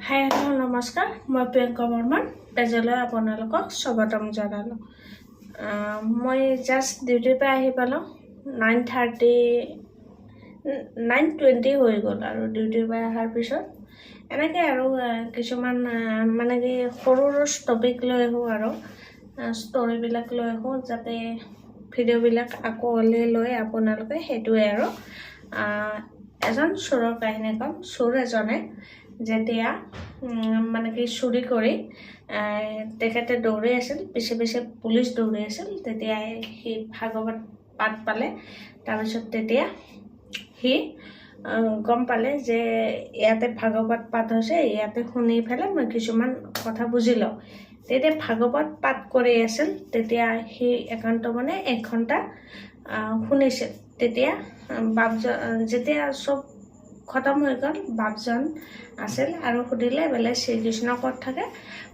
Hi hello' নমস্কাৰ মই প্ৰিয়ংকা বৰ্মন পেজলৈ আপোনালোকক স্বাগতম জনালোঁ। মই জাষ্ট ডিউটিৰ পৰা আহি পালোঁ 9:20 হৈ গ'ল আৰু ডিউটিৰ পৰা অহাৰ পিছত এনেকৈ আৰু কিছুমান মানে কি সৰু সৰু টপিক লৈ আহোঁ আৰু ষ্টৰিবিলাক লৈ আহোঁ যাতে ভিডিঅ'বিলাক আকৌ লৈ আপোনালোকে সেইটোৱে আৰু এজন চোৰৰ কাহিনী ক'ম। চোৰ এজনে যেতিয়া মানে কি চুৰি কৰি তেখেতে দৌৰি আছিল, পিছে পিছে পুলিচ দৌৰি আছিল, তেতিয়া সি ভাগৱত পাঠ পালে। তাৰপিছত তেতিয়া সি গম পালে যে ইয়াতে ভাগৱত পাঠ হৈছে, ইয়াতে শুনি পেলাই মই কিছুমান কথা বুজি লওঁ। তেতিয়া ভাগৱত পাঠ কৰি আছিল, তেতিয়া সি একান্ত মানে 1 ঘণ্টা শুনিছিল। তেতিয়া যেতিয়া চব খতম হৈ গ'ল, বাপজন আছিল আৰু সুধিলে বোলে শ্ৰীকৃষ্ণ ক'ত থাকে,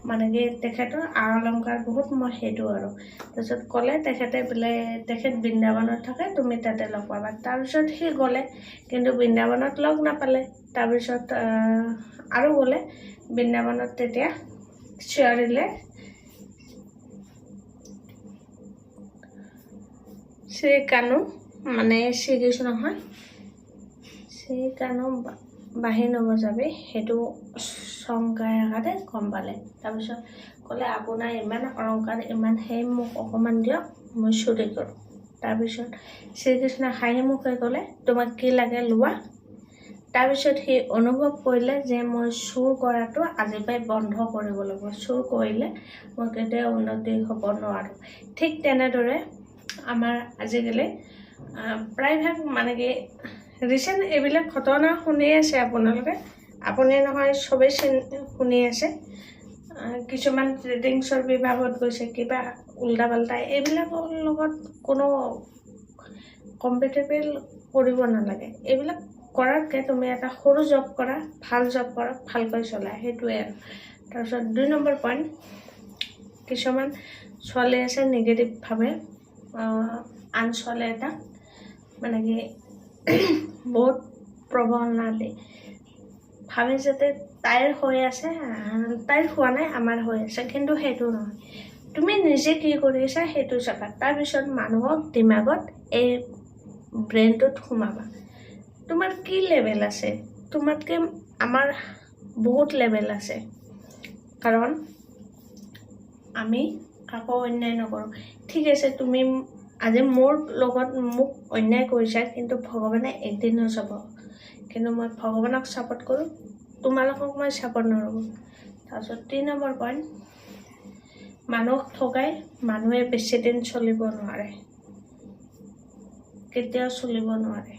মানে কি তেখেতৰ অলংকাৰ বহুত মই সেইটো আৰু তাৰপিছত ক'লে তেখেতে বোলে তেখেত বৃন্দাবনত থাকে, তুমি তাতে লগ পাবা। তাৰপিছত সি গ'লে কিন্তু বৃন্দাবনত লগ নাপালে। তাৰপিছত আৰু গ'লে বৃন্দাবনত, তেতিয়া চিঞৰিলে শ্ৰীকানু, মানে শ্ৰীকৃষ্ণ হয়, শ্ৰীকানু বাঁহী নবজাবি, সেইটো চং গাই আকাৰে গম পালে। তাৰপিছত ক'লে আপোনাৰ ইমান অলংকাৰ, ইমান সেই মোক অকণমান দিয়ক, মই চুৰি কৰোঁ। তাৰপিছত শ্ৰীকৃষ্ণ হাঁহি মুখে ক'লে তোমাক কি লাগে লোৱা। তাৰপিছত সি অনুভৱ কৰিলে যে মই চুৰ কৰাটো আজিৰ পৰাই বন্ধ কৰিব লাগিব, চুৰ কৰিলে মই কেতিয়াও উন্নতি হ'ব নোৱাৰোঁ। ঠিক তেনেদৰে আমাৰ আজিকালি প্ৰায়ভাগ মানে কি ৰিচেণ্ট এইবিলাক ঘটনা শুনি আছে আপোনালোকে, আপুনি নহয় চবেই শুনি আছে। কিছুমান ট্ৰেডিংছৰ বিভাগত গৈছে, কিবা উল্টা পাল্টা, এইবিলাকৰ লগত কোনো কম্পেটেবল কৰিব নালাগে। এইবিলাক কৰাতকৈ তুমি এটা সৰু জব কৰা, ভাল জব কৰা, ভালকৈ চলা, সেইটোৱে আৰু। তাৰপিছত 2 নম্বৰ পইণ্ট, কিছুমান ছোৱালী আছে নিগেটিভভাৱে আন ছোৱালী এটাক মানে কি বহুত প্ৰৱণতা দিয়ে, ভাবে যাতে তাইৰ হৈ আছে, তাইৰ হোৱা নাই, আমাৰ হৈ আছে, কিন্তু সেইটো নহয়। তুমি নিজে কি কৰি আছা সেইটো চাবা, তাৰপিছত মানুহক দিমাগত এই ব্ৰেইনটোত সোমাবা তোমাৰ কি লেভেল আছে। তোমাতকৈ আমাৰ বহুত লেভেল আছে, কাৰণ আমি কাকো অন্যায় নকৰোঁ। ঠিক আছে, তুমি আজি মোৰ লগত মোক অন্যায় কৰিছা, কিন্তু ভগৱানে একদিনো চাব, কিন্তু মই ভগৱানক ছাপোৰ্ট কৰোঁ, তোমালোকক মই ছাপোৰ্ট নকৰোঁ। তাৰপিছত 3 নম্বৰ পইণ্ট, মানুহক ঠগাই মানুহে বেছিদিন চলিব নোৱাৰে, কেতিয়াও চলিব নোৱাৰে।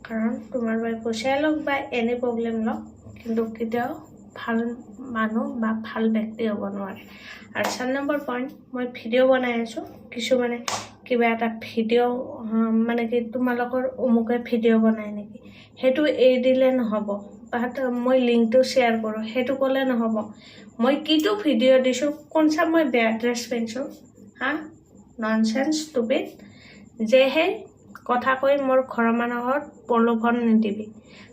কাৰণ তোমাৰ পৰা পইচাই লওক বা এনি প্ৰব্লেম লওক, কিন্তু কেতিয়াও ভাল মানুহ বা ভাল ব্যক্তি হ'ব নোৱাৰে। আৰু 4 নম্বৰ পইণ্ট, মই ভিডিঅ' বনাই আছোঁ, কিছুমানে কিবা এটা ভিডিঅ' মানে কি তোমালোকৰ অমুকে ভিডিঅ' বনায় নেকি, সেইটো এৰি দিলে নহ'ব, বা মই লিংকটো শ্বেয়াৰ কৰোঁ, সেইটো ক'লে নহ'ব। মই কিটো ভিডিঅ' দিছোঁ, কোনচা মই বেয়া ড্ৰেছ পিন্ধিছোঁ, ননচেন্স ষ্টুপিড, যে সেই কথা কৈ মোৰ ঘৰৰ মানুহৰ প্ৰলোভন নিদিবি,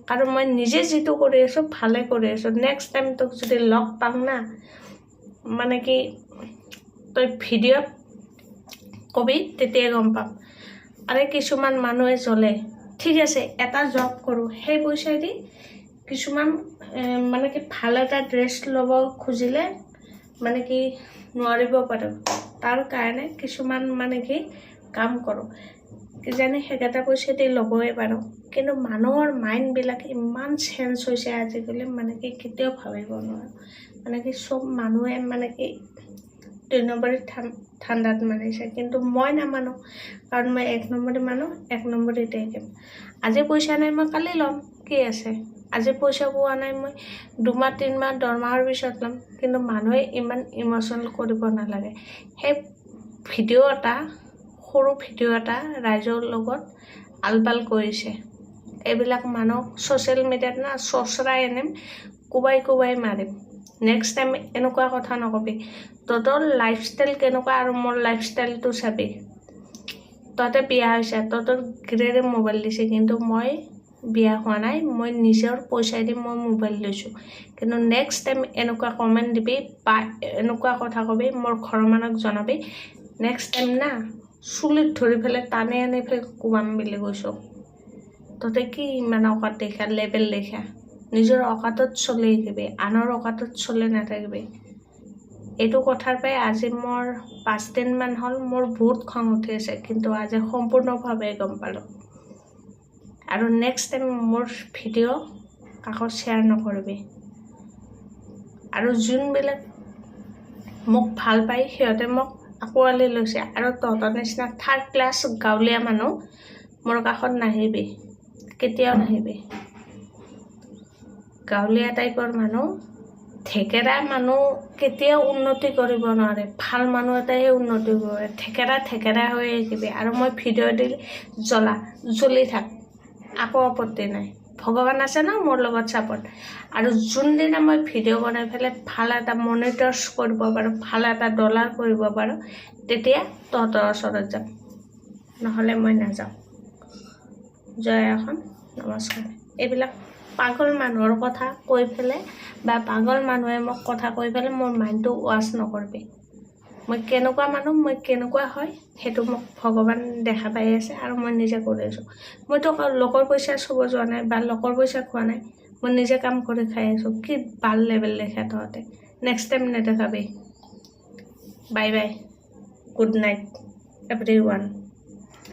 কাৰণ মই নিজে যিটো কৰি আছোঁ ভালে কৰি আছোঁ। নেক্সট টাইম তোক যদি লগ পাম না, মানে কি তই ভিডিঅ'ত কবি, তেতিয়াই গম পাম। আৰু কিছুমান মানুহে জ্বলে, ঠিক আছে এটা জব কৰোঁ, সেই পইচাইদি কিছুমান মানে কি ভাল এটা ড্ৰেছ ল'ব খুজিলে মানে কি নোৱাৰিব পাৰোঁ, তাৰ কাৰণে কিছুমান মানে কি কাম কৰোঁ, কিজানি সেইকেইটা পইচা দি ল'বই পাৰোঁ। কিন্তু মানুহৰ মাইণ্ডবিলাক ইমান চেঞ্জ হৈছে আজিকালি, মানে কি কেতিয়াও ভাবিব নোৱাৰোঁ। মানে কি চব মানুহে মানে কি 2 নম্বৰী ঠাণ্ডাত মাৰিছে, কিন্তু মই নামানো, কাৰণ মই 1 নম্বৰী মানুহ, 1 নম্বৰী দিম। আজি পইচা নাই মই কালি ল'ম, কি আছে। আজি পইচা পোৱা নাই মই 2 মাহ 3 মাহ দৰমহাৰ পিছত ল'ম, কিন্তু মানুহে ইমান ইম'চনেল কৰিব নালাগে। সেই ভিডিঅ' এটা, সৰু ভিডিঅ' এটা ৰাইজৰ লগত আলবাল কৰিছে, এইবিলাক মানুহ ছ'চিয়েল মিডিয়াত না চচৰাই আনিম, কোবাই মাৰিম। নেক্সট টাইম এনেকুৱা কথা নকবি, তহঁতৰ লাইফষ্টাইল কেনেকুৱা আৰু মোৰ লাইফষ্টাইলটো চাবি। তহঁতে বিয়া হৈছে, তহঁতৰ গ্ৰেৰে মোবাইল দিছে, কিন্তু মই বিয়া হোৱা নাই মই নিজৰ পইচাই দি মই মোবাইল লৈছোঁ কিন্তু নেক্সট টাইম এনেকুৱা কমেণ্ট দিবি বা এনেকুৱা কথা কবি মোৰ ঘৰৰ মানুহক জনাবি নেক্সট টাইম না চুলিত ধৰি পেলাই টানি আনি পেলাই কোবাম বুলি কৈছোঁ তহঁতে কি ইমান অকাত দেখা লেবেল দেখা নিজৰ অকাতত চলি থাকিবি আনৰ অকাতত চলি নাথাকিবি এইটো কথাৰ পৰাই আজি মোৰ 5 দিনমান হ'ল মোৰ বহুত খং উঠি আছে কিন্তু আজি সম্পূৰ্ণভাৱে গম পালোঁ আৰু নেক্সট টাইম মোৰ ভিডিঅ' কাকো শ্বেয়াৰ নকৰিবি আৰু যোনবিলাক মোক ভাল পায় সিহঁতে মোক আঁকোৱালি লৈছে আৰু তহঁতৰ নিচিনা থাৰ্ড ক্লাছ গাঁৱলীয়া মানুহ মোৰ কাষত নাহিবি কেতিয়াও নাহিবি গাঁৱলীয়া টাইপৰ মানুহ থেকেৰা মানুহ কেতিয়াও উন্নতি কৰিব নোৱাৰে ভাল মানুহ এটাইহে উন্নতি কৰে থেকেৰা হৈ থাকিবি আৰু মই ভিডিঅ' দিলে জ্বলি থাক আকৌ আপত্তি নাই ভগৱান আছে ন মোৰ লগত ছাপৰ্ট আৰু যোনদিনা মই ভিডিঅ' বনাই পেলাই ভাল এটা মনিটৰ্ছ কৰিব পাৰোঁ ভাল এটা ডলাৰ কৰিব পাৰোঁ তেতিয়া তহঁতৰ ওচৰত যাম নহ'লে মই নাযাওঁ জয় আসন নমস্কাৰ এইবিলাক পাগল মানুহৰ কথা কৈ পেলাই বা পাগল মানুহে মোক কথা কৈ পেলাই মোৰ মাইণ্ডটো ৱাছ নকৰিবি মই কেনেকুৱা মানুহ মই কেনেকুৱা হয় সেইটো মোক ভগৱান দেখা পাই আছে আৰু মই নিজে কৰি আছোঁ মইতো লোকৰ পইচা চুব যোৱা নাই বা লোকৰ পইচা খোৱা নাই মই নিজে কাম কৰি খাই আছোঁ কি ভাল লেভেল দেখা তহঁতে নেক্সট টাইম নেদেখাবি bye bye good night everyone